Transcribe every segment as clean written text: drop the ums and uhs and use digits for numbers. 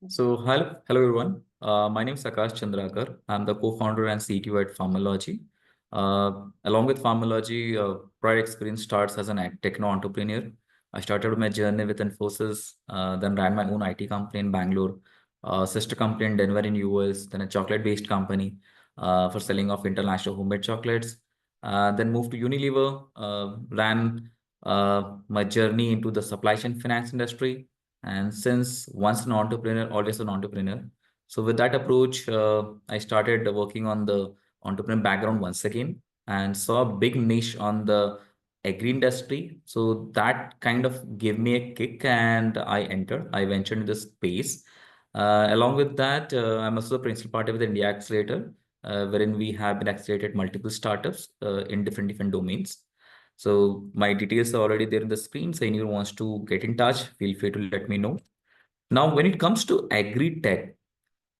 Hello everyone. My name is Akash Chandrakar. I'm the co-founder and CTO at Farmology. Along with Farmology, prior experience starts as an techno entrepreneur. I started my journey with Infosys, then ran my own IT company in Bangalore, sister company in Denver in US, then a chocolate-based company for selling of international homemade chocolates. Then moved to Unilever, ran my journey into the supply chain finance industry, and since once an entrepreneur, always an entrepreneur. So with that approach, I started working on the entrepreneur background once again and saw a big niche on the agri industry. So that kind of gave me a kick and I ventured in this space. Along with that, I'm also the principal partner with the India Accelerator, wherein we have been accelerated multiple startups in different domains. So my details are already there in the screen. So anyone wants to get in touch, feel free to let me know. Now, when it comes to agri-tech,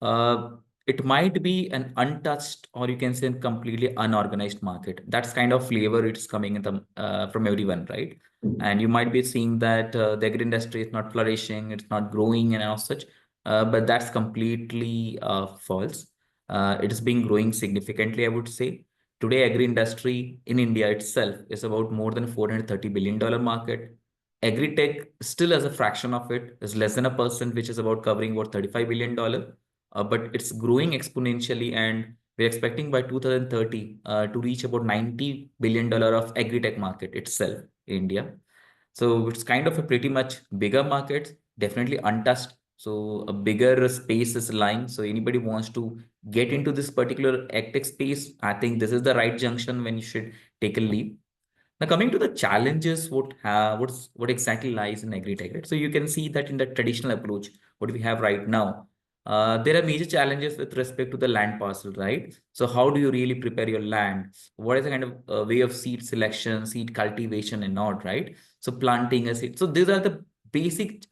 uh, it might be an untouched or you can say a completely unorganized market. That's kind of flavor it's coming in from everyone, right? And you might be seeing that the agri industry is not flourishing, it's not growing and all such, but that's completely false. It has been growing significantly, I would say. Today, agri industry in India itself is about more than $430 billion market. Agri-tech still as a fraction of it is less than 1%, which is about covering about $35 billion, but it's growing exponentially, and we're expecting by 2030 to reach about $90 billion of agri-tech market itself in India. So it's kind of a pretty much bigger market, definitely untouched. So a bigger space is lying. So anybody wants to get into this particular agtech space, I think this is the right junction when you should take a leap. Now, coming to the challenges, what exactly lies in agri-tech, right? So you can see that in the traditional approach, what we have right now, there are major challenges with respect to the land parcel, right? So how do you really prepare your land? What is the kind of way of seed selection, seed cultivation, and not, right? So planting a seed. So these are the basic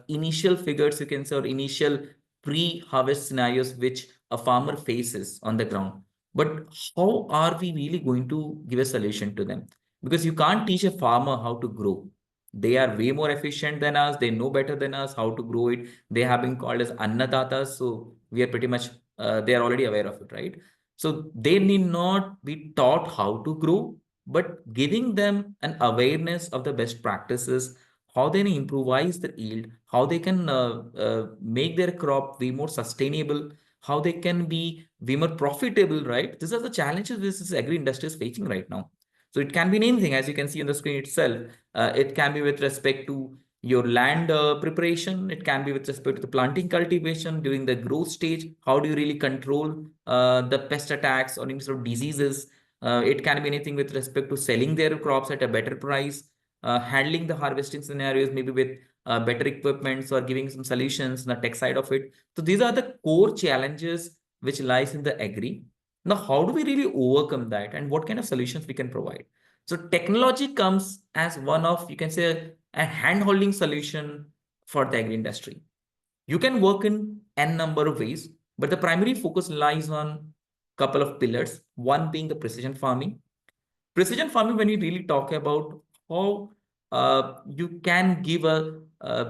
initial figures you can say, or initial pre-harvest scenarios which a farmer faces on the ground. But how are we really going to give a solution to them? Because you can't teach a farmer how to grow. They are way more efficient than us. They know better than us how to grow it. They have been called as annadatas. So we are pretty much, they are already aware of it, right? So they need not be taught how to grow, but giving them an awareness of the best practices, how they can improvise the yield, how they can make their crop way more sustainable, how they can be way more profitable, right? These are the challenges this agri industry is facing right now. So it can be anything, as you can see on the screen itself. It can be with respect to your land preparation. It can be with respect to the planting cultivation during the growth stage. How do you really control the pest attacks or any sort of diseases? It can be anything with respect to selling their crops at a better price, handling the harvesting scenarios, maybe with better equipments or giving some solutions on the tech side of it. So these are the core challenges which lies in the agri. Now, how do we really overcome that and what kind of solutions we can provide? So technology comes as one of, you can say, a hand-holding solution for the agri industry. You can work in n number of ways, but the primary focus lies on a couple of pillars, one being the precision farming. Precision farming, when you really talk about how you can give a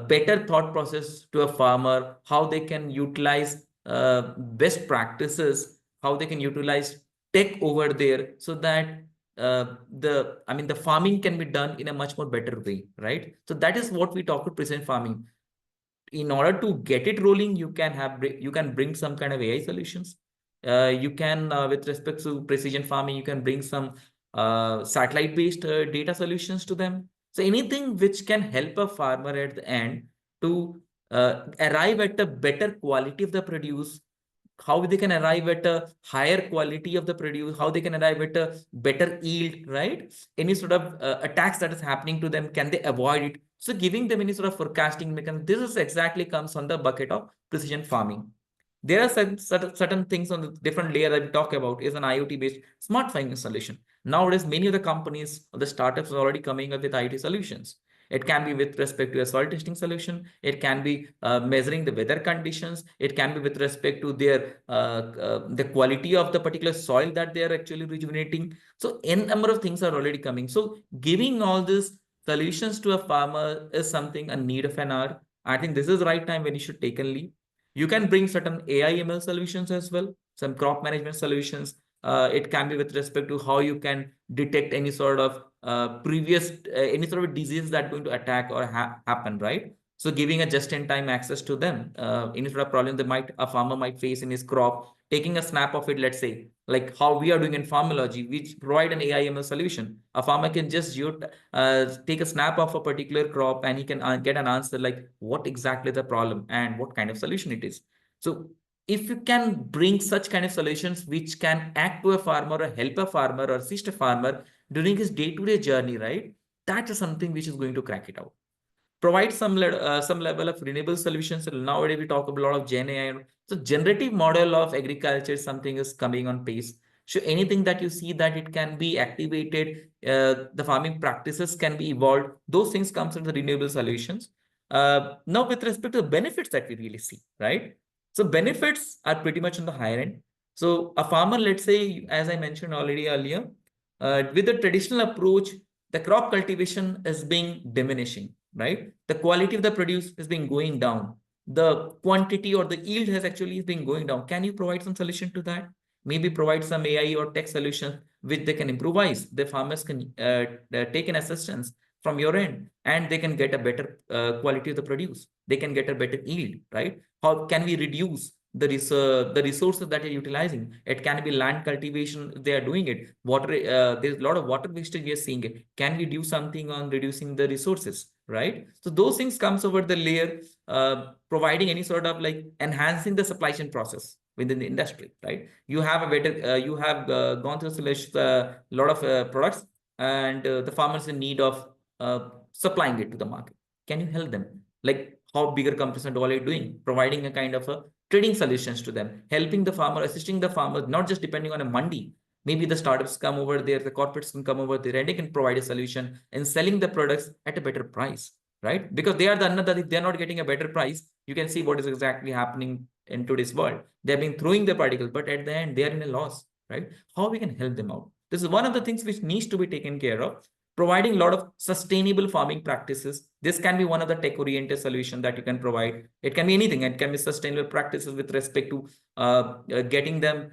better thought process to a farmer, how they can utilize best practices, how they can utilize tech over there, so that the farming can be done in a much more better way, right? So that is what we talk about precision farming. In order to get it rolling, you can bring some kind of AI solutions. You can, with respect to precision farming, you can bring some satellite based data solutions to them. So anything which can help a farmer at the end to arrive at a better quality of the produce, how they can arrive at a higher quality of the produce, how they can arrive at a better yield, right? Any sort of attacks that is happening to them, can they avoid it? So giving them any sort of forecasting mechanism, this is exactly comes on the bucket of precision farming. There are certain things on the different layer that we talk about is an IoT based smart farming solution. Nowadays, many of the companies or the startups are already coming up with IoT solutions. It can be with respect to a soil testing solution. It can be measuring the weather conditions. It can be with respect to their the quality of the particular soil that they are actually rejuvenating. So n number of things are already coming. So giving all these solutions to a farmer is something a need of an hour. I think this is the right time when you should take a leap. You can bring certain AI ML solutions as well, some crop management solutions. It can be with respect to how you can detect any sort of any sort of disease that's going to attack or happen, right? So giving a just-in-time access to them, any sort of problem a farmer might face in his crop, taking a snap of it, let's say, like how we are doing in Farmology, which provide an AI ML solution. A farmer can just take a snap of a particular crop and he can get an answer like what exactly the problem and what kind of solution it is. So if you can bring such kind of solutions which can act to a farmer or help a farmer or assist a farmer during his day-to-day journey, right? That is something which is going to crack it out. Provide some level of renewable solutions. Nowadays we talk about a lot of Gen AI. So generative model of agriculture, something is coming on pace. So anything that you see that it can be activated, the farming practices can be evolved. Those things comes from the renewable solutions. Now with respect to the benefits that we really see, right? So benefits are pretty much on the higher end. So a farmer, let's say, as I mentioned already earlier, with the traditional approach, the crop cultivation is being diminishing, right? The quality of the produce is being going down. The quantity or the yield has actually been going down. Can you provide some solution to that? Maybe provide some AI or tech solution which they can improvise. The farmers can take an assistance from your end and they can get a better quality of the produce. They can get a better yield, right? How can we reduce the resources that you're utilizing? It can be land cultivation, they are doing it. Water, there's a lot of water wastage we are seeing it. Can we do something on reducing the resources, right? So those things comes over the layer, providing any sort of like enhancing the supply chain process within the industry, right? You have a better, you have gone through a lot of products and the farmers in need of supplying it to the market. Can you help them? Like how bigger companies are already doing, providing a kind of a trading solutions to them, helping the farmer, assisting the farmer, not just depending on a mandi. Maybe the startups come over there, the corporates can come over there, and they can provide a solution in selling the products at a better price, right? Because they are the another, if they're not getting a better price, you can see what is exactly happening in today's world. They've been throwing the particles, but at the end, they are in a loss, right? How we can help them out? This is one of the things which needs to be taken care of. Providing a lot of sustainable farming practices. This can be one of the tech-oriented solution that you can provide. It can be anything. It can be sustainable practices with respect to getting them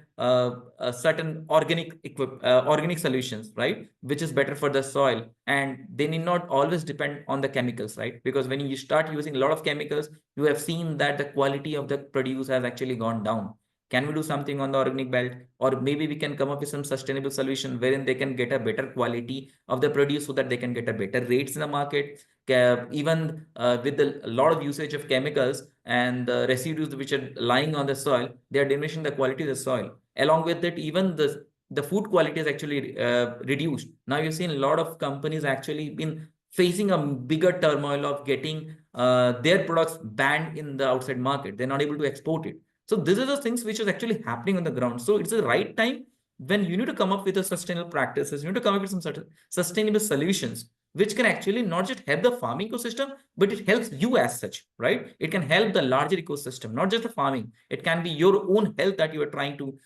certain organic solutions, right? Which is better for the soil. And they need not always depend on the chemicals, right? Because when you start using a lot of chemicals, you have seen that the quality of the produce has actually gone down. Can we do something on the organic belt? Or maybe we can come up with some sustainable solution wherein they can get a better quality of the produce so that they can get a better rates in the market. Even with a lot of usage of chemicals and the residues which are lying on the soil, they are diminishing the quality of the soil. Along with it, even the food quality is actually reduced. Now you've seen a lot of companies actually been facing a bigger turmoil of getting their products banned in the outside market. They're not able to export it. So these are the things which is actually happening on the ground. So it's the right time when you need to come up with a sustainable practices, you need to come up with some certain sustainable solutions, which can actually not just help the farming ecosystem, but it helps you as such, right? It can help the larger ecosystem, not just the farming. It can be your own health that you are trying to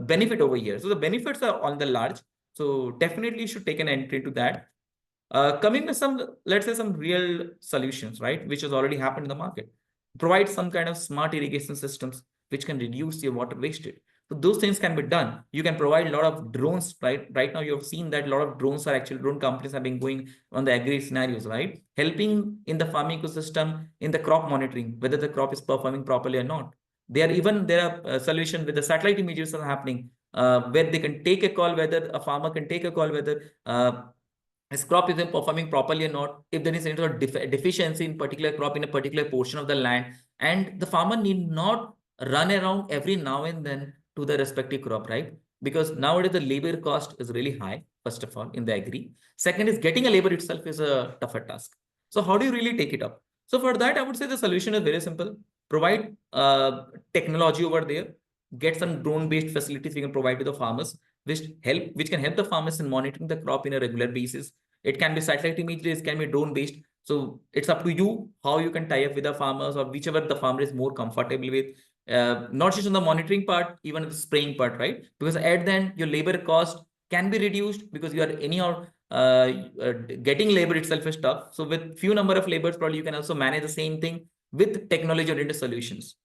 benefit over here. So the benefits are on the large. So definitely you should take an entry into that. Coming with some, let's say some real solutions, right? Which has already happened in the market. Provide some kind of smart irrigation systems which can reduce your water wastage. So those things can be done. You can provide a lot of drones, right? Right now you have seen that a lot of drones are actually, drone companies have been going on the agri scenarios, right? Helping in the farming ecosystem, in the crop monitoring, whether the crop is performing properly or not. There are solutions with the satellite images are happening, where they can take a call, whether a farmer can take a call, whether his crop isn't performing properly or not, if there is any sort of deficiency in particular crop in a particular portion of the land, and the farmer need not run around every now and then to the respective crop, right? Because nowadays the labor cost is really high, first of all, in the agri. Second is getting a labor itself is a tougher task. So how do you really take it up? So for that, I would say the solution is very simple. Provide technology over there, get some drone-based facilities we can provide to the farmers, which can help the farmers in monitoring the crop in a regular basis. It can be satellite images, it can be drone based. So it's up to you how you can tie up with the farmers or whichever the farmer is more comfortable with. Not just on the monitoring part, even the spraying part, right? Because at the end, your labor cost can be reduced because you are anyhow getting labor itself is tough. So with few number of labors, probably you can also manage the same thing with technology oriented solutions.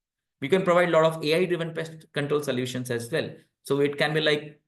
We can provide a lot of AI-driven pest control solutions as well. So it can be like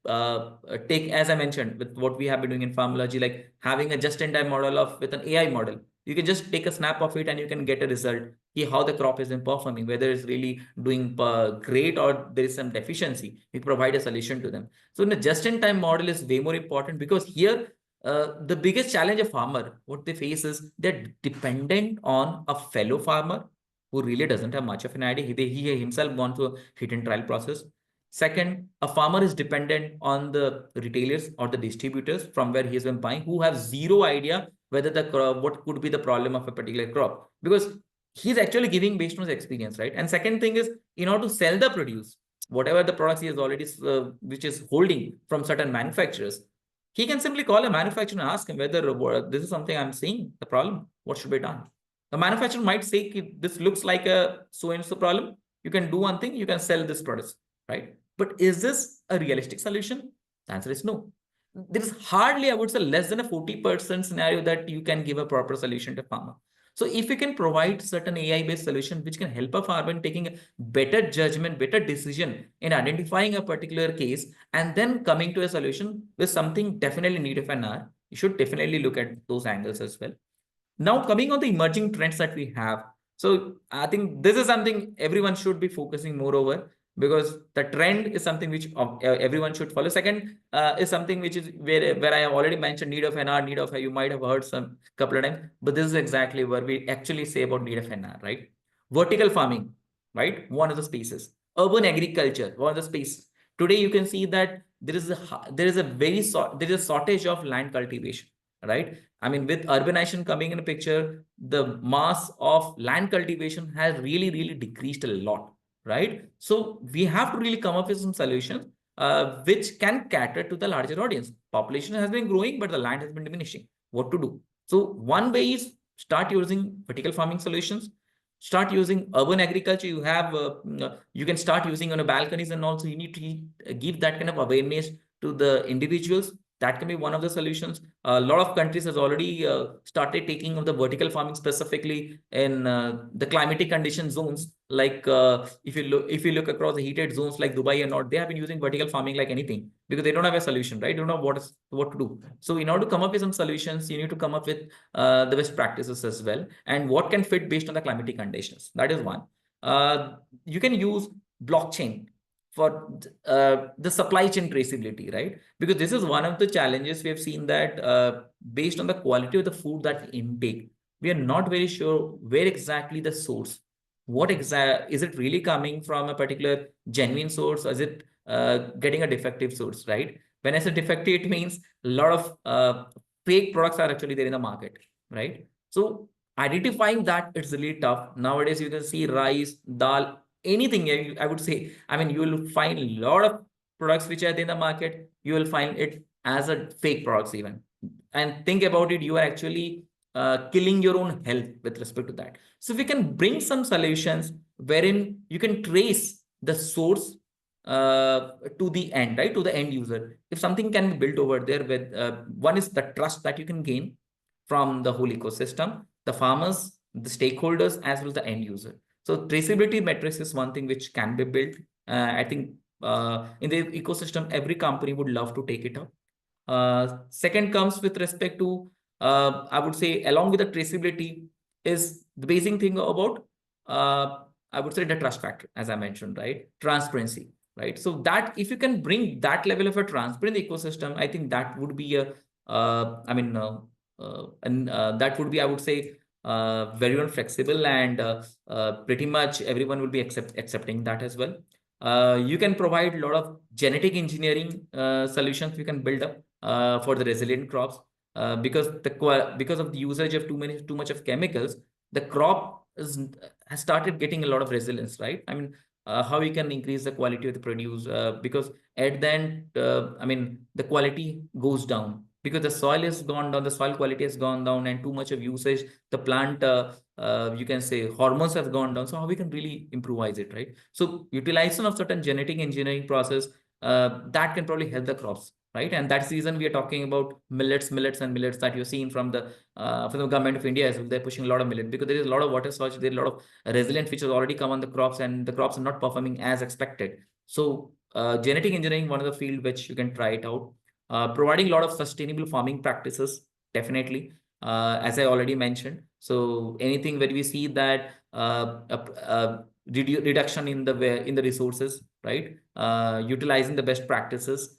take, as I mentioned, with what we have been doing in Farmology, like having a just-in-time model of with an AI model. You can just take a snap of it and you can get a result. See how the crop is performing, whether it's really doing great or there is some deficiency. We provide a solution to them. So in the just-in-time model is way more important, because here the biggest challenge of farmer, what they face is they're dependent on a fellow farmer who really doesn't have much of an idea. He himself gone through a hit and trial process. Second, a farmer is dependent on the retailers or the distributors from where he has been buying, who have zero idea whether the crop, what could be the problem of a particular crop, because he's actually giving based on his experience, right? And second thing is, in order to sell the produce, whatever the products he has already, which is holding from certain manufacturers, he can simply call a manufacturer and ask him whether this is something I'm seeing, the problem, what should be done? The manufacturer might say, this looks like a so-and-so problem. You can do one thing, you can sell this product, right? But is this a realistic solution? The answer is no. There is hardly, I would say, less than a 40% scenario that you can give a proper solution to farmer. So if you can provide certain AI-based solution which can help a farmer in taking a better judgment, better decision in identifying a particular case, and then coming to a solution with something definitely need of an hour, you should definitely look at those angles as well. Now, coming on the emerging trends that we have. So I think this is something everyone should be focusing more over, because the trend is something which everyone should follow. Second is something which is where I have already mentioned need of an hour, need of a, you might have heard some couple of times, but this is exactly where we actually say about need of an hour, right? Vertical farming, right? One of the spaces. Urban agriculture, one of the spaces. Today you can see that there is a shortage of land cultivation, right? I mean, with urbanization coming in a picture, the mass of land cultivation has really decreased a lot, right? So we have to really come up with some solutions which can cater to the larger audience. Population has been growing, but the land has been diminishing. What to do? So one way is start using vertical farming solutions. Start using urban agriculture. You can start using on a balconies, and also you need to give that kind of awareness to the individuals. That can be one of the solutions. A lot of countries has already started taking of the vertical farming, specifically in the climatic condition zones. Like if you look across the heated zones like Dubai and not, they have been using vertical farming like anything, because they don't have a solution, right? They don't know what to do. So in order to come up with some solutions, you need to come up with the best practices as well, and what can fit based on the climatic conditions. That is one. You can use blockchain for the supply chain traceability, right? Because this is one of the challenges we have seen, that based on the quality of the food that we intake, we are not very sure where exactly the source, what exact is it really coming from a particular genuine source, or is it getting a defective source, right? When I say defective, it means a lot of fake products are actually there in the market, right? So identifying that, it's really tough. Nowadays, you can see rice, dal, anything, I would say. I mean, you will find a lot of products which are there in the market. You will find it as a fake products even. And think about it, you are actually killing your own health with respect to that. So we can bring some solutions wherein you can trace the source to the end, right? To the end user. If something can be built over there with, one is the trust that you can gain from the whole ecosystem, the farmers, the stakeholders, as well as the end user. So traceability metrics is one thing which can be built. I think in the ecosystem, every company would love to take it up. Second comes with respect to, I would say, along with the traceability, is the basic thing about, I would say, the trust factor, as I mentioned, right? Transparency, right? So that if you can bring that level of a transparent ecosystem, I think that would be a, that would be, I would say, very well flexible, and pretty much everyone will be accepting that as well. You can provide a lot of genetic engineering solutions we can build up for the resilient crops, because of the usage of too much of chemicals, the crop has started getting a lot of resilience, right? I mean, how we can increase the quality of the produce, because at the end, I mean, the quality goes down because the soil has gone down, the soil quality has gone down, and too much of usage, the plant, you can say, hormones have gone down. So how we can really improvise it, right? So utilization of certain genetic engineering process that can probably help the crops, right? And that's the reason we are talking about millets and millets that you're seeing from the government of India as well. They're pushing a lot of millet because there is a lot of water shortage, there is a lot of resilient features already come on the crops, and the crops are not performing as expected. So genetic engineering, one of the field which you can try it out. Providing a lot of sustainable farming practices, definitely, as I already mentioned. So anything where we see that reduction in the resources, right? Utilizing the best practices,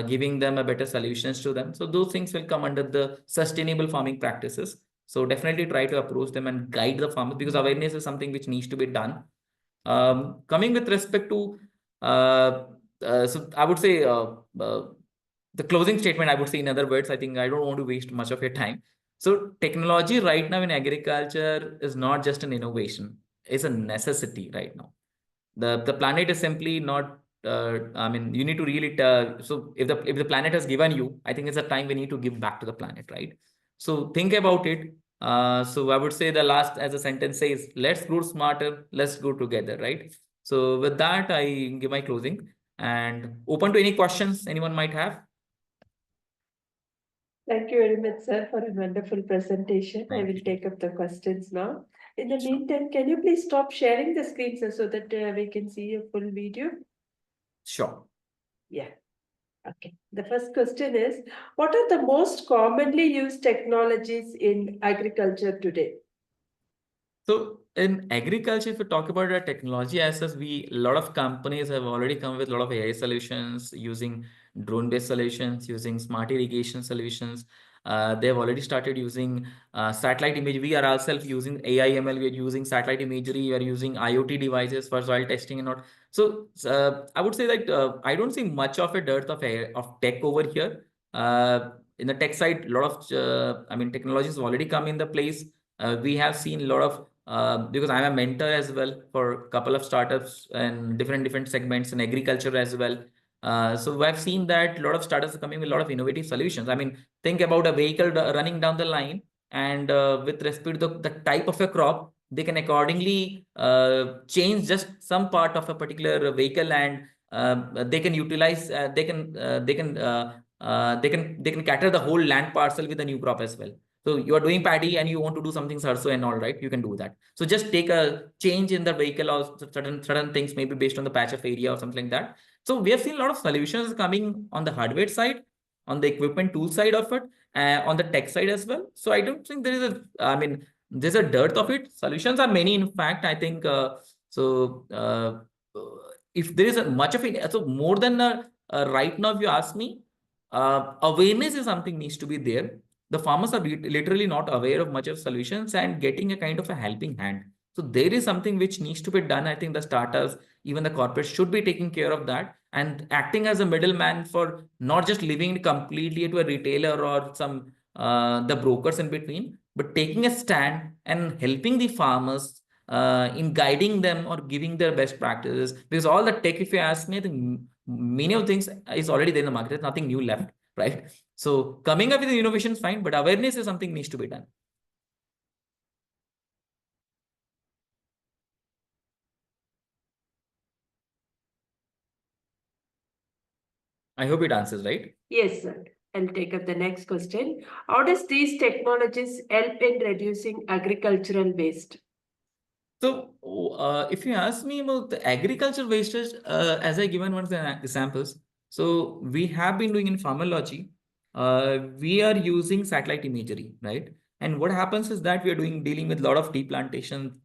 giving them a better solutions to them. So those things will come under the sustainable farming practices. So definitely try to approach them and guide the farmers, because awareness is something which needs to be done. Coming with respect to, so I would say the closing statement, I would say in other words, I think I don't want to waste much of your time. So technology right now in agriculture is not just an innovation, it's a necessity right now. The planet is simply not, I mean, you need to really, so if the planet has given you, I think it's a time we need to give back to the planet, right? So think about it. So I would say the last, as a sentence says, let's grow smarter, let's grow together, right? So with that, I give my closing and open to any questions anyone might have. Thank you very much, sir, for a wonderful presentation. I Thank will you. take up the questions now. In the Sure. meantime, can you please stop sharing the screen, sir, so that we can see a full video? Sure. Yeah. Okay. The first question is, what are the most commonly used technologies in agriculture today? So in agriculture, if we talk about the technology as such, a lot of companies have already come with a lot of AI solutions using drone-based solutions, using smart irrigation solutions. They've already started using satellite image. We are ourselves using AI ML. We are using satellite imagery. We are using IoT devices for soil testing and not. So I would say that I don't see much of a dearth of tech over here. In the tech side, a lot of I mean technologies have already come in the place. We have seen a lot of because I'm a mentor as well for a couple of startups and different segments in agriculture as well. So I've seen that a lot of startups are coming with a lot of innovative solutions. I mean, think about a vehicle running down the line, and with respect to the type of a crop, they can accordingly change just some part of a particular vehicle, and they can utilize, they can cater the whole land parcel with a new crop as well. So you are doing paddy and you want to do something sarso and all, right? You can do that. So just take a change in the vehicle or certain things, maybe based on the patch of area or something like that. So we have seen a lot of solutions coming on the hardware side, on the equipment tool side of it, on the tech side as well. So I don't think there is I mean, there's a dearth of it. Solutions are many, in fact. I think so. If there is much of it, so more than right now, if you ask me, awareness is something needs to be there. The farmers are literally not aware of much of solutions and getting a kind of a helping hand. So there is something which needs to be done. I think the startups, even the corporates, should be taking care of that and acting as a middleman for not just leaving it completely to a retailer or some the brokers in between, but taking a stand and helping the farmers in guiding them or giving their best practices. Because all the tech, if you ask me, I think many of things is already there in the market. There's nothing new left, right? So coming up with the innovation is fine, but awareness is something needs to be done. I hope it answers, right? Yes, sir. I'll take up the next question. How does these technologies help in reducing agricultural waste? So, if you ask me about the agriculture wastage, as I given one of the examples, so we have been doing in Farmology, we are using satellite imagery, right? And what happens is that we are dealing with a lot of tea plantation,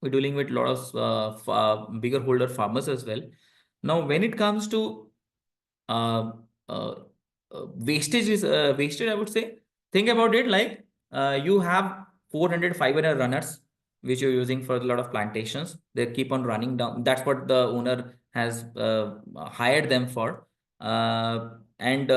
we're dealing with a lot of bigger holder farmers as well. Now, when it comes to uh, uh, wastage, I would say. Think about it like you have 400 fiber runners which you're using for a lot of plantations. They keep on running down. That's what the owner has hired them for. And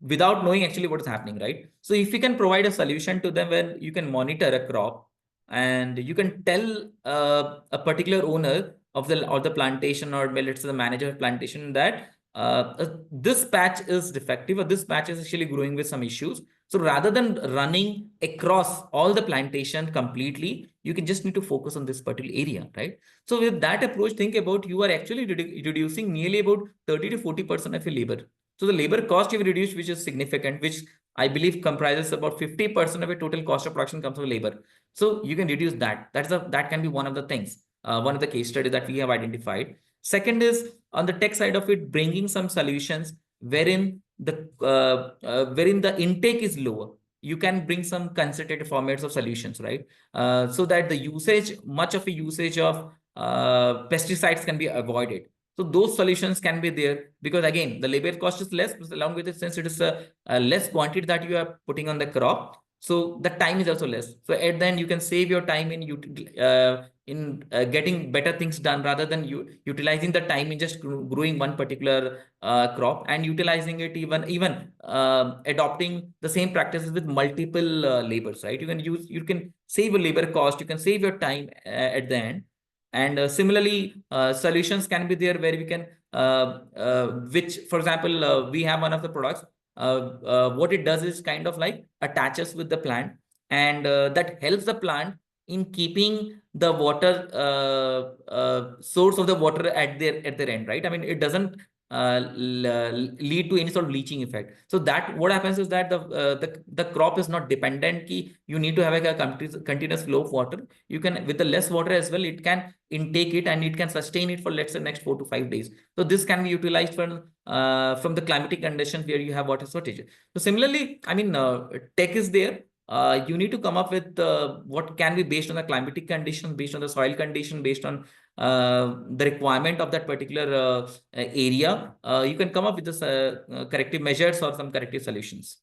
without knowing actually what is happening, right? So if you can provide a solution to them where you can monitor a crop and you can tell a particular owner of the plantation, or let's say the manager of plantation, that this patch is defective or this patch is actually growing with some issues. So rather than running across all the plantation completely, you can just need to focus on this particular area, right? So with that approach, think about you are actually reducing nearly about 30 to 40% of your labor. So the labor cost you've reduced, which is significant, which I believe comprises about 50% of your total cost of production comes from labor. So you can reduce that. That can be one of the things, one of the case studies that we have identified. Second is on the tech side of it, bringing some solutions wherein the intake is lower. You can bring some concentrated formats of solutions, right? So that the much of the usage of pesticides can be avoided. So those solutions can be there, because again, the labor cost is less, along with it, since it is a less quantity that you are putting on the crop. So the time is also less. So at the end, you can save your time in getting better things done, rather than you utilizing the time in just growing one particular crop, and utilizing it even adopting the same practices with multiple labors, right? You can save a labor cost, you can save your time at the end. And similarly, solutions can be there where we can, which, for example, we have one of the products. What it does is kind of like attaches with the plant, and that helps the plant in keeping the water source of the water at their end, right? I mean, it doesn't lead to any sort of leaching effect. So that what happens is that the crop is not dependent ki you need to have a continuous flow of water. You can, with the less water as well, it can intake it, and it can sustain it for, let's say, next 4 to 5 days. So this can be utilized from the climatic conditions where you have water shortage. So similarly, I mean, tech is there. You need to come up with what can be based on the climatic conditions, based on the soil condition, based on the requirement of that particular area. You can come up with this corrective measures or some corrective solutions.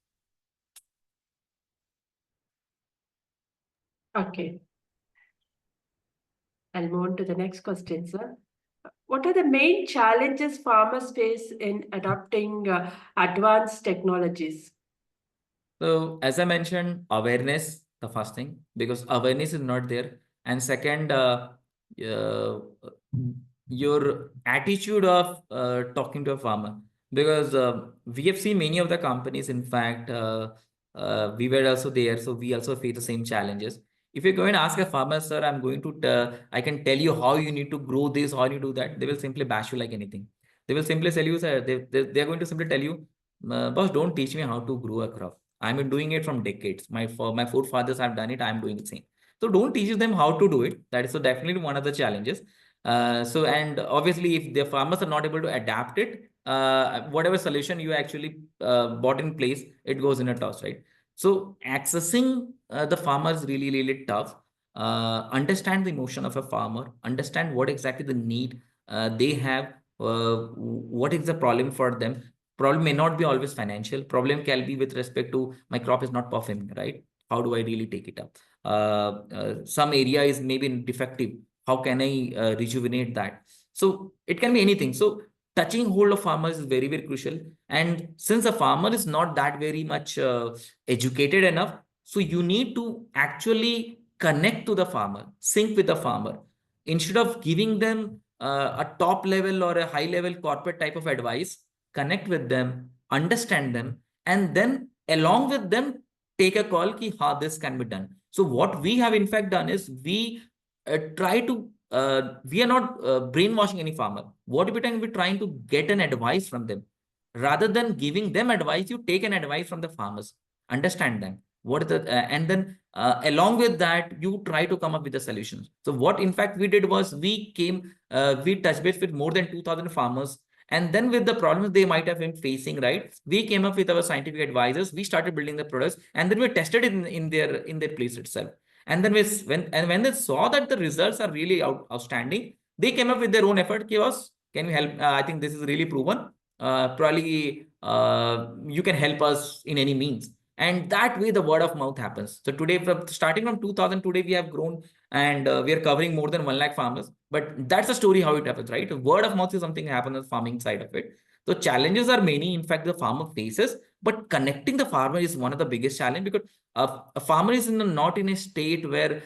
Okay. I'll move on to the next question, sir. What are the main challenges farmers face in adopting advanced technologies? So as I mentioned, awareness, the first thing, because awareness is not there. And second, uh, your attitude of talking to a farmer, because we have seen many of the companies, in fact, we were also there, so we also face the same challenges. If you go and ask a farmer, sir, I'm going to, I can tell you how you need to grow this, how you do that, they will simply bash you like anything. They will simply tell you, sir, they're going to simply tell you, boss, don't teach me how to grow a crop. I've been doing it from decades. My forefathers have done it. I'm doing the same. So don't teach them how to do it. That is so definitely one of the challenges. So, and obviously, if the farmers are not able to adapt it, whatever solution you actually bought in place, it goes in a toss, right? So accessing the farmer is really, really tough. Understand the emotion of a farmer. Understand what exactly the need they have. What is the problem for them? Problem may not be always financial. Problem can be with respect to my crop is not performing, right? How do I really take it up? Some area is maybe defective. How can I rejuvenate that? So it can be anything. So touching hold of farmers is very, very crucial. And since a farmer is not that very much educated enough, so you need to actually connect to the farmer, sync with the farmer. Instead of giving them a top level or a high level corporate type of advice, connect with them, understand them, and then along with them, take a call ki, ha, this can be done. So what we have in fact done is we are not brainwashing any farmer. What we're doing, we're trying to get an advice from them. Rather than giving them advice, you take an advice from the farmers, understand them. What is the, and then along with that, you try to come up with the solutions. So what in fact we did was we touched base with more than 2,000 farmers, and then with the problems they might have been facing, right? We came up with our scientific advisors. We started building the products, and then we tested it in their place itself. And then when they saw that the results are really outstanding, they came up with their own effort. Chaos, can you help? I think this is really proven. Probably you can help us in any means. And that way the word of mouth happens. So today, from starting from 2000, today we have grown, and we are covering more than 1 lakh farmers. But that's the story how it happens, right? Word of mouth is something that happens on the farming side of it. So challenges are many, in fact, the farmer faces, but connecting the farmer is one of the biggest challenge, because a farmer is not in a state where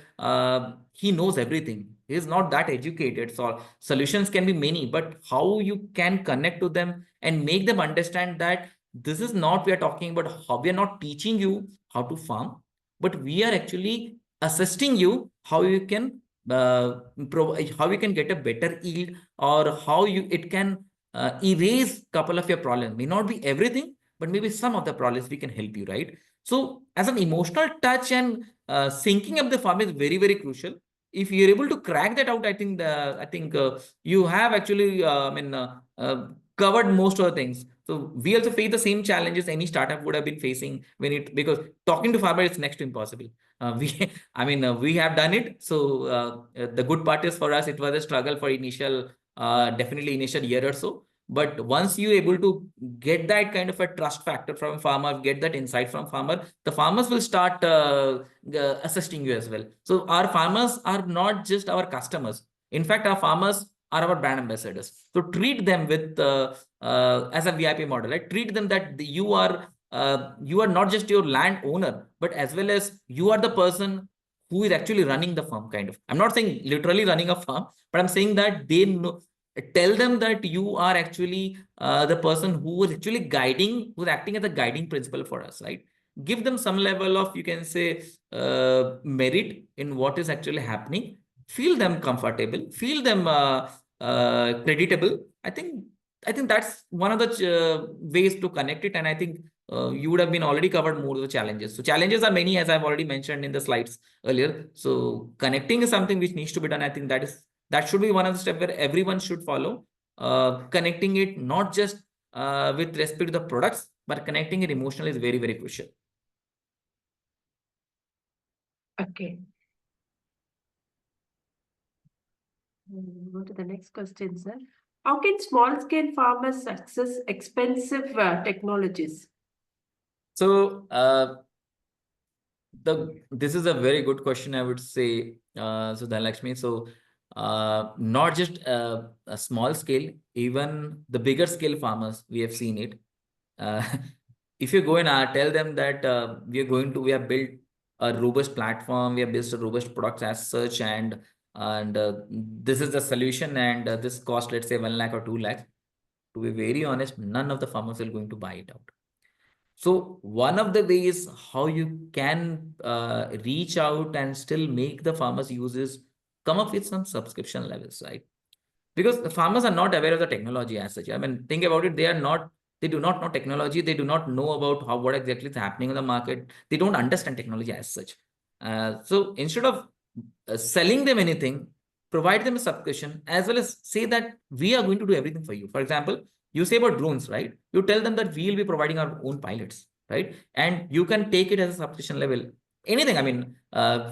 he knows everything. He is not that educated. So solutions can be many, but how you can connect to them and make them understand that this is not, we are talking about how, we are not teaching you how to farm, but we are actually assisting you how you can how you can get a better yield, or how you it can erase couple of your problems. May not be everything, but maybe some of the problems we can help you, right? So as an emotional touch and syncing up the farm is very, very crucial. If you're able to crack that out, I think you have actually covered most of the things. So we also face the same challenges any startup would have been facing when it, because talking to farmer is next to impossible. We have done it. So the good part is for us, it was a struggle for initial, definitely initial year or so. But once you're able to get that kind of a trust factor from farmer, get that insight from farmer, the farmers will start assisting you as well. So our farmers are not just our customers. In fact, our farmers are our brand ambassadors. So treat them with as a VIP model, right? Treat them that you are not just your land owner, but as well as you are the person who is actually running the farm, kind of. I'm not saying literally running a farm, but I'm saying that they know, tell them that you are actually the person who is actually guiding, who's acting as a guiding principle for us, right? Give them some level of, you can say, merit in what is actually happening. Feel them comfortable, feel them creditable. I think that's one of the ways to connect it. And I think you would have been already covered more of the challenges. So challenges are many, as I've already mentioned in the slides earlier. So connecting is something which needs to be done. I think that should be one of the steps where everyone should follow. Connecting it not just with respect to the products, but connecting it emotionally is very, very crucial. Okay. Go to the next question, sir. How can small-scale farmers access expensive technologies? So this is a very good question, I would say, so Dhanlakshmi. So not just a small scale, even the bigger scale farmers, we have seen it. Uh, if you go and tell them that we have built a robust platform, we have built a robust product as such, and this is the solution, and this cost, let's say 1 lakh or 2 lakhs. To be very honest, none of the farmers are going to buy it out. So one of the ways how you can reach out and still make the farmers use is come up with some subscription levels, right? Because the farmers are not aware of the technology as such. I mean, think about it. They do not know technology. They do not know about what exactly is happening in the market. They don't understand technology as such. So instead of selling them anything, provide them a subscription, as well as say that we are going to do everything for you. For example, you say about drones, right? You tell them that we will be providing our own pilots, right? And you can take it as a subscription level. Anything,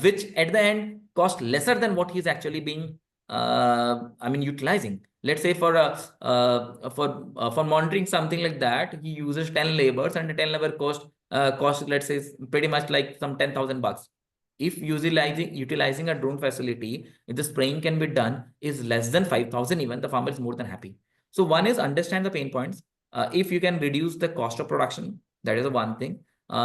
which at the end cost lesser than what he's actually being utilizing. Let's say for monitoring something like that, he uses 10 labors, and the 10 labor cost, let's say, pretty much like some 10,000 bucks. If utilizing a drone facility, if the spraying can be done is less than 5,000, even the farmer is more than happy. So one is understand the pain points. If you can reduce the cost of production, that is the one thing.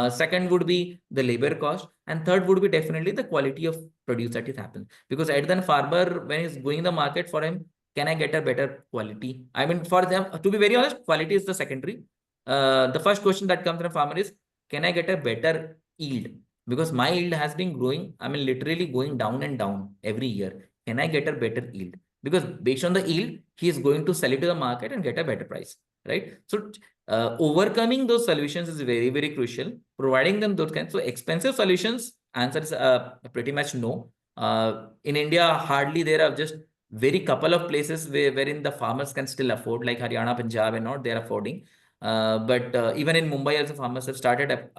Second would be the labor cost, and third would be definitely the quality of produce that is happening. Because at then farmer, when he's going in the market, for him, can I get a better quality? I mean, for them, to be very honest, quality is the secondary. The first question that comes from farmer is, can I get a better yield? Because my yield has been growing, literally going down and down every year. Can I get a better yield? Because based on the yield, he is going to sell it to the market and get a better price, right? So overcoming those solutions is very, very crucial. Providing them those kinds. So expensive solutions, answer is pretty much no. In India, hardly there are just very couple of places wherein the farmers can still afford, like Haryana, Punjab, and not they're affording. But even in Mumbai, also farmers have started.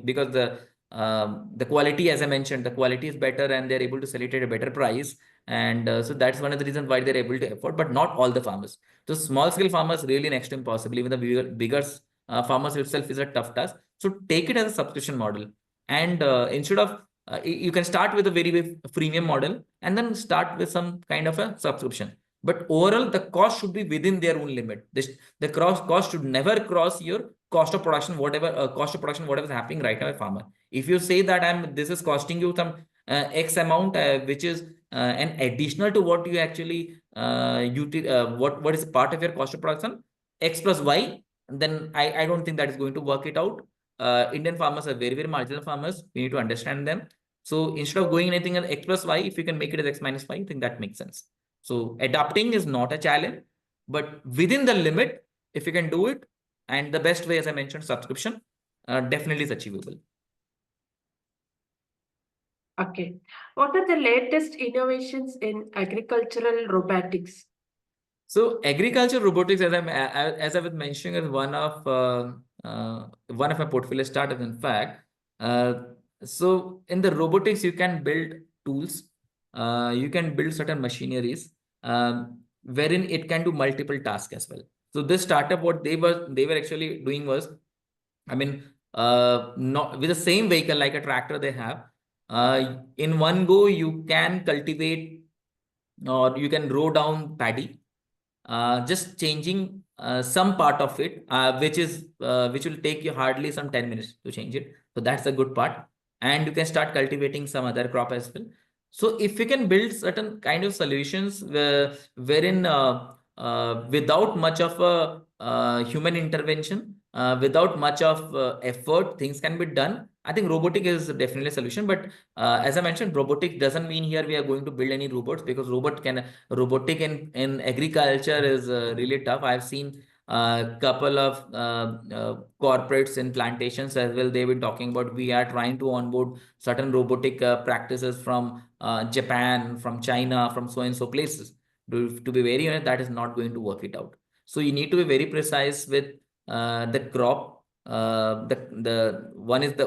Because the quality, as I mentioned, the quality is better, and they're able to sell it at a better price. And so that's one of the reasons why they're able to afford, but not all the farmers. So small scale farmers really next to impossible. Even the bigger farmers itself is a tough task. So take it as a subscription model, and instead of you can start with a very freemium model and then start with some kind of a subscription. But overall, the cost should be within their own limit. The cost should never cross your cost of production, whatever is happening right now with farmer. If you say that this is costing you some X amount, which is an additional to what you actually what is part of your cost of production, X plus Y, then I don't think that is going to work it out. Indian farmers are very, very marginal farmers. We need to understand them. So instead of going anything as X plus Y, if you can make it as X minus Y, I think that makes sense. So adapting is not a challenge, But within the limit, if you can do it, and the best way, as I mentioned, subscription, definitely is achievable. Okay. What are the latest innovations in agricultural robotics? So agriculture robotics, as I was mentioning, is one of my portfolio startups. In fact, uh, so in the robotics, you can build tools, you can build certain machineries, wherein it can do multiple tasks as well. So this startup, what they were actually doing was, I mean, not with the same vehicle like a tractor they have. In one go, you can cultivate or you can row down paddy, just changing some part of it, which will take you hardly some 10 minutes to change it. So that's a good part. And you can start cultivating some other crop as well. So if you can build certain kind of solutions wherein without much of a human intervention, without much of effort, things can be done. I think robotic is definitely a solution. But as I mentioned, robotic doesn't mean here we are going to build any robots, because robotic in agriculture is really tough. I've seen a couple of corporates in plantations as well. They've been talking about we are trying to onboard certain robotic practices from Japan, from China, from so and so places. To be very honest, that is not going to work it out. So you need to be very precise with the crop. The one is the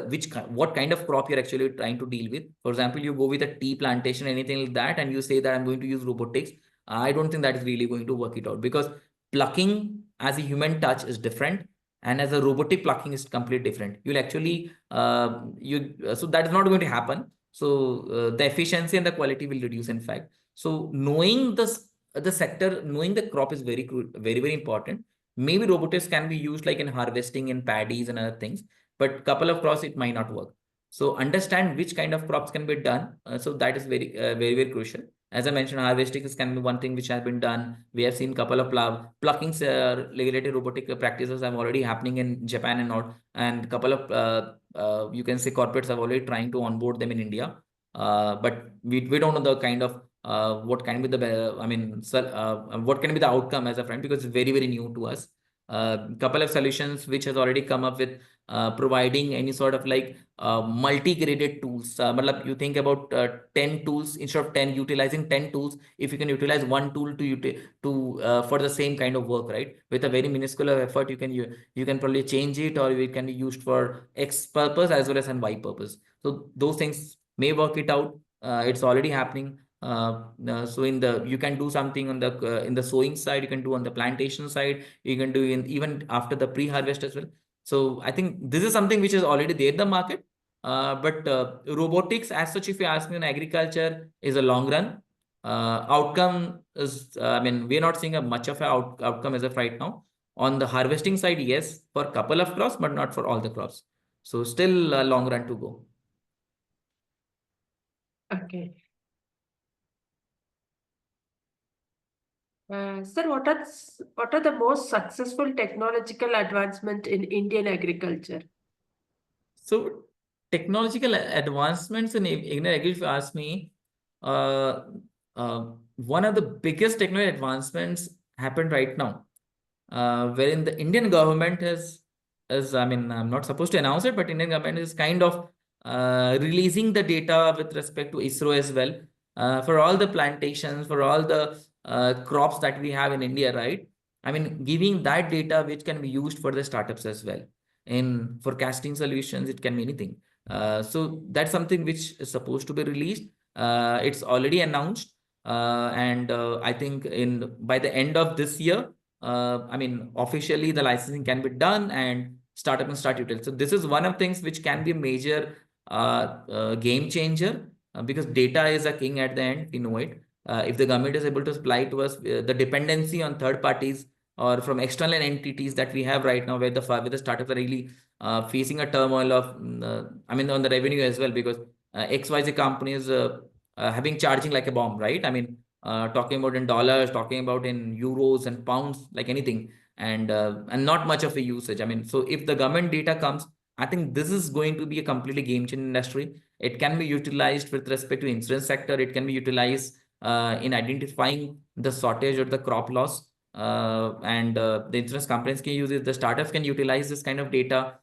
what kind of crop you're actually trying to deal with. For example, you go with a tea plantation, anything like that, and you say that I'm going to use robotics. I don't think that is really going to work it out, because plucking as a human touch is different, and as a robotic plucking is completely different. You'll actually you so that is not going to happen. So the efficiency and the quality will reduce, in fact. So knowing the sector, knowing the crop is very important. Maybe robotics can be used like in harvesting in paddies and other things, but couple of crops it might not work. So understand which kind of crops can be done. So that is very crucial. As I mentioned, harvesting can be one thing which has been done. We have seen couple of pluckings related robotic practices are already happening in Japan and all, and couple of you can say corporates are already trying to onboard them in India. But we don't know the kind of what can be the what can be the outcome as a friend, because it's very new to us. Couple of solutions which has already come up with providing any sort of like multi-graded tools. You think about 10 tools instead of 10, utilizing 10 tools. If you can utilize one tool for the same kind of work, right? With a very minuscule effort, you can probably change it, or it can be used for X purpose as well as an Y purpose. So those things may work it out. It's already happening. So you can do something on the in the sowing side, you can do on the plantation side, you can do even after the pre-harvest as well. So I think this is something which is already there in the market. But robotics as such, if you ask me, in agriculture is a long run. Outcome is, we're not seeing a much of an outcome as of right now. On the harvesting side, yes, for a couple of crops, but not for all the crops. So still a long run to go. Okay. Sir, what are the most successful technological advancement in Indian agriculture? So technological advancements in agriculture, if you ask me, uh, uh, one of the biggest technological advancements happened right now, wherein the Indian government I'm not supposed to announce it, but Indian government is kind of releasing the data with respect to ISRO as well, for all the plantations, for all the crops that we have in India, right? Giving that data which can be used for the startups as well. In forecasting solutions, it can be anything. So that's something which is supposed to be released. It's already announced, and I think in by the end of this year, officially the licensing can be done and startup and start util. So this is one of things which can be a major game changer, because data is a king at the end. You know it. If the government is able to supply to us, the dependency on third parties or from external entities that we have right now, where the startups are really facing a turmoil of, on the revenue as well, because XYZ companies having charging like a bomb, right? Talking about in dollars, talking about in euros and pounds, like anything, and not much of a usage. So if the government data comes, I think this is going to be a completely game-changing industry. It can be utilized with respect to insurance sector. It can be utilized in identifying the shortage or the crop loss. and the insurance companies can use it. The startups can utilize this kind of data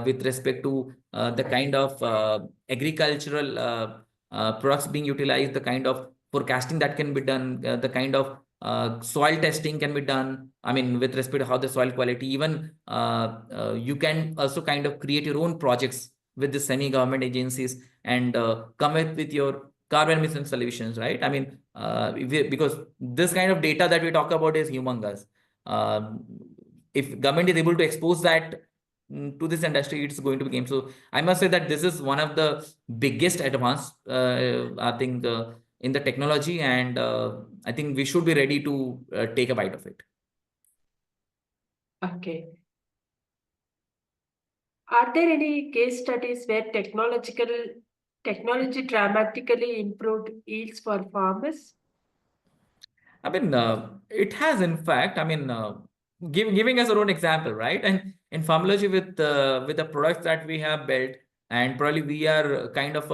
with respect to the kind of agricultural products being utilized, the kind of forecasting that can be done, the kind of soil testing can be done. I mean, with respect to how the soil quality, even you can also kind of create your own projects with the semi-government agencies and come up with your carbon emission solutions, right? I mean, because this kind of data that we talk about is humongous. If government is able to expose that to this industry, it's going to be game. So I must say that this is one of the biggest advance, I think, in the technology, and I think we should be ready to take a bite of it. Okay. Are there any case studies where technology dramatically improved yields for farmers? I mean, it has, in fact, I mean, giving us our own example, right? And in Farmology, with the products that we have built, and probably we are kind of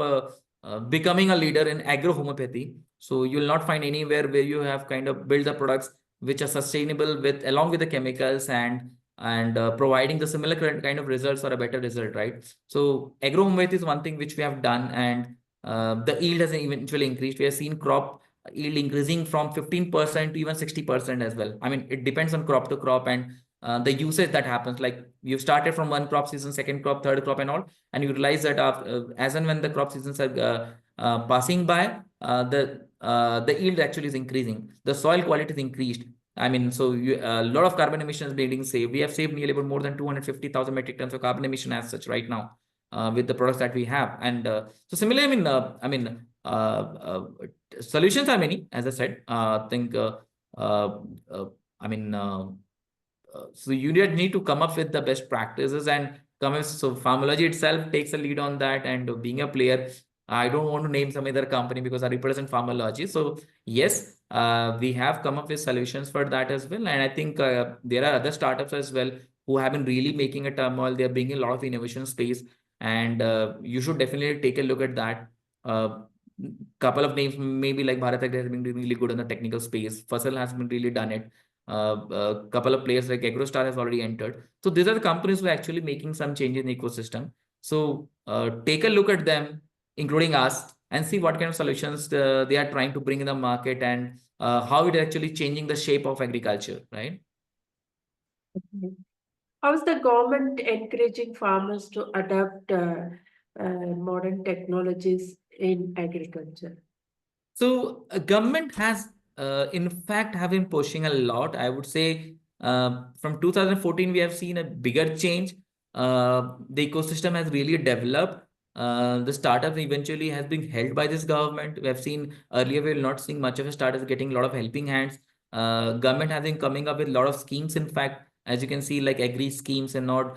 becoming a leader in agro homeopathy. So you'll not find anywhere where you have kind of built the products which are sustainable with along with the chemicals and providing the similar kind of results or a better result, right? So agro homeopathy is one thing which we have done, and the yield has eventually increased. We have seen crop yield increasing from 15% to even 60% as well. I mean, it depends on crop to crop and the usage that happens. Like you started from one crop season, second crop, third crop, and all, and you realize that as and when the crop seasons are passing by, the yield actually is increasing. The soil quality is increased. I mean, so a lot of carbon emissions being saved. We have saved nearly about more than 250,000 metric tons of carbon emission as such right now with the products that we have. And so similarly, solutions are many, as I said. I think, uh, I mean, so you need to come up with the best practices and come up. So Farmology itself takes a lead on that, and being a player, I don't want to name some other company because I represent Farmology. So yes, we have come up with solutions for that as well. And I think there are other startups as well who have been really making a turmoil. They're bringing a lot of innovation space, and you should definitely take a look at that. Couple of names, maybe like Bharat Agri has been really good in the technical space. Fasal has been really done it. A couple of players like AgroStar has already entered. So these are the companies who are actually making some change in the ecosystem. So take a look at them, including us, and see what kind of solutions they are trying to bring in the market, and how it is actually changing the shape of agriculture, right? How is the government encouraging farmers to adopt modern technologies in agriculture? So government has, in fact, have been pushing a lot. I would say from 2014, we have seen a bigger change. The ecosystem has really developed. The startups eventually has been held by this government. We have seen earlier, we were not seeing much of a startups getting a lot of helping hands. Government has been coming up with a lot of schemes. In fact, as you can see, like agri schemes and not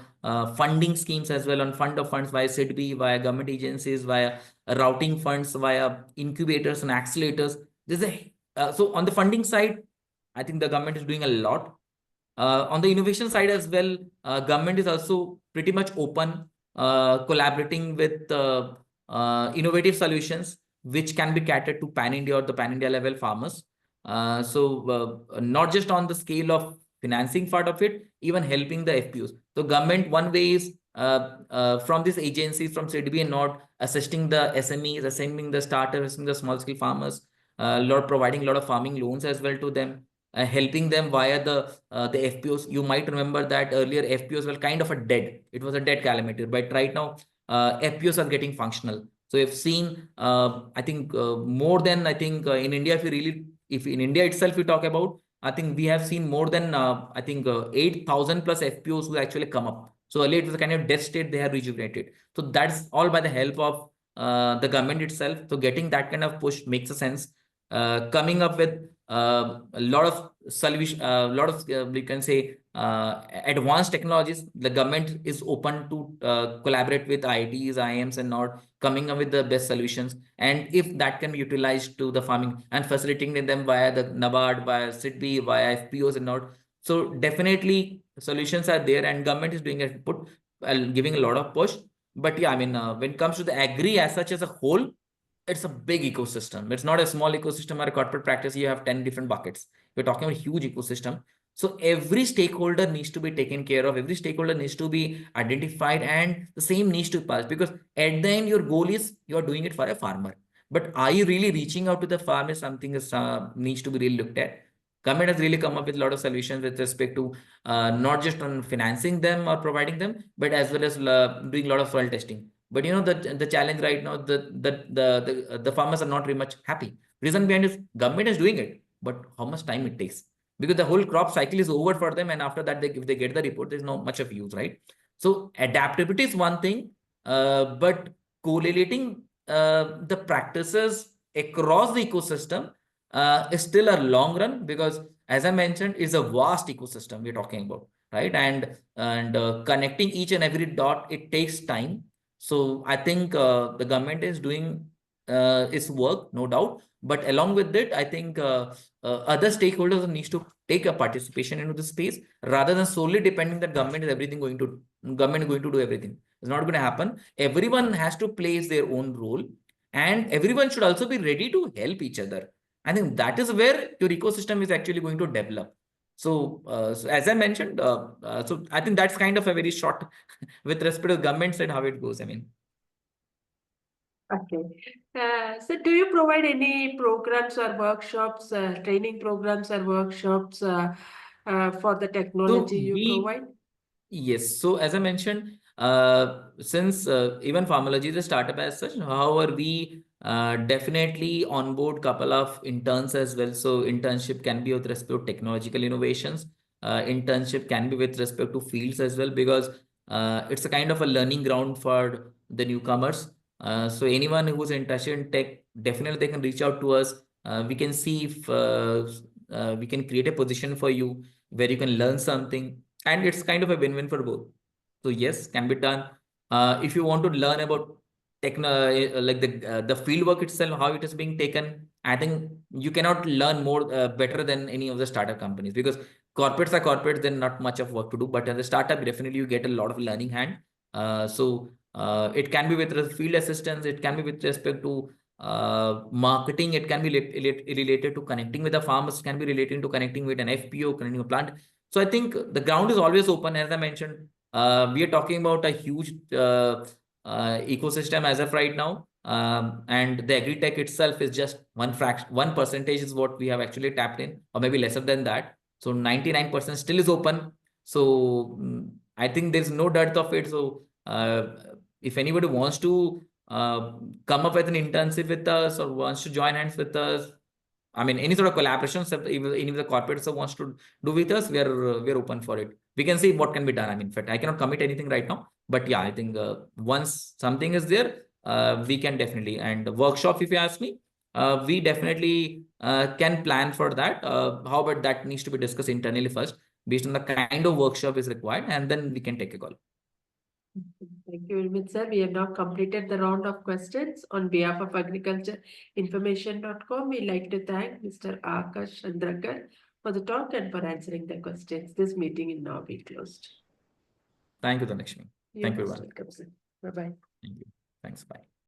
funding schemes as well on fund of funds via SIDBI, via government agencies, via routing funds via incubators and accelerators. There's a so on the funding side, I think the government is doing a lot. On the innovation side as well, government is also pretty much open, collaborating with innovative solutions which can be catered to pan India or the pan India level farmers. So not just on the scale of financing part of it, even helping the FPOs. So government one way is from these agencies, from CDB and not assisting the SMEs, assisting the starters, assisting the small scale farmers, providing a lot of farming loans as well to them, helping them via the FPOs. You might remember that earlier FPOs were kind of a dead. It was a dead calamity, but right now FPOs are getting functional. So we've seen, I think more than I think in India, if in India itself we talk about, I think we have seen more than I think 8,000 plus FPOs who actually come up. So earlier it was a kind of death state, they have rejuvenated. So that's all by the help of the government itself. So getting that kind of push makes a sense. Coming up with a lot of solution, a lot of we can say advanced technologies. The government is open to collaborate with IITs, IIMs, and not coming up with the best solutions. And if that can be utilized to the farming and facilitating them via the NABARD, via SIDBI, via FPOs, and not. So definitely solutions are there, and government is doing a put giving a lot of push. But yeah, I mean, when it comes to the agri as such as a whole, it's a big ecosystem. It's not a small ecosystem or a corporate practice. You have 10 different buckets. We're talking about a huge ecosystem. So every stakeholder needs to be taken care of. Every stakeholder needs to be identified, and the same needs to pass, because at the end, your goal is you are doing it for a farmer. But are you really reaching out to the farmer? Something is needs to be really looked at. Government has really come up with a lot of solutions with respect to not just on financing them or providing them, but as well as doing a lot of soil testing. But you know the challenge right now, the farmers are not very much happy. Reason behind is government is doing it, but how much time it takes, because the whole crop cycle is over for them, and after that, if they get the report, there's no much of use, right? So adaptability is one thing, but correlating the practices across the ecosystem is still a long run, because as I mentioned, it's a vast ecosystem we're talking about, right? And connecting each and every dot, it takes time. So I think the government is doing its work, no doubt. But along with it, I think other stakeholders needs to take a participation into the space, rather than solely depending that government is going to do everything. It's not going to happen. Everyone has to play their own role, and everyone should also be ready to help each other. I think that is where your ecosystem is actually going to develop. So as I mentioned, so I think that's kind of a very short with respect to government side, how it goes. I mean, Okay. So do you provide any programs or workshops, training programs or workshops for the so technology you we provide? Yes. So as I mentioned, since even Farmology is a startup as such, however, we definitely onboard couple of interns as well. So internship can be with respect to technological innovations. Internship can be with respect to fields as well, because it's a kind of a learning ground for the newcomers. So anyone who's interested in tech, definitely they can reach out to us. We can see if we can create a position for you where you can learn something, and it's kind of a win-win for both. So yes, can be done. If you want to learn about like the field work itself, how it is being taken, I think you cannot learn more better than any of the startup companies, because corporates are corporates, then not much of work to do. But as a startup, definitely you get a lot of learning hand. So it can be with field assistance, it can be with respect to marketing, it can be related to connecting with the farmers, can be related to connecting with an FPO, connecting a plant. So I think the ground is always open. As I mentioned, we are talking about a huge ecosystem as of right now. And the agri-tech itself is just one fraction, 1% is what we have actually tapped in, or maybe lesser than that. So 99% still is open. So I think there's no dearth of it. So if anybody wants to come up with an internship with us, or wants to join hands with us, I mean, any sort of collaborations that any of the corporates wants to do with us, we are open for it. We can see what can be done. I mean, in fact, I cannot commit anything right now, but yeah, I think once something is there, we can definitely. And the workshop, if you ask me, we definitely can plan for that. How about that needs to be discussed internally first, based on the kind of workshop is required, and then we can take a call. Thank you very much, sir. We have now completed the round of questions. On behalf of agricultureinformation.com, we'd like to thank Mr. Akash Chandrakar for the talk and for answering the questions. This meeting is now be closed. Thank you, Dhanakshmi. You're Thank you, most everyone. welcome, sir. Bye-bye. Thank you. Thanks. Bye.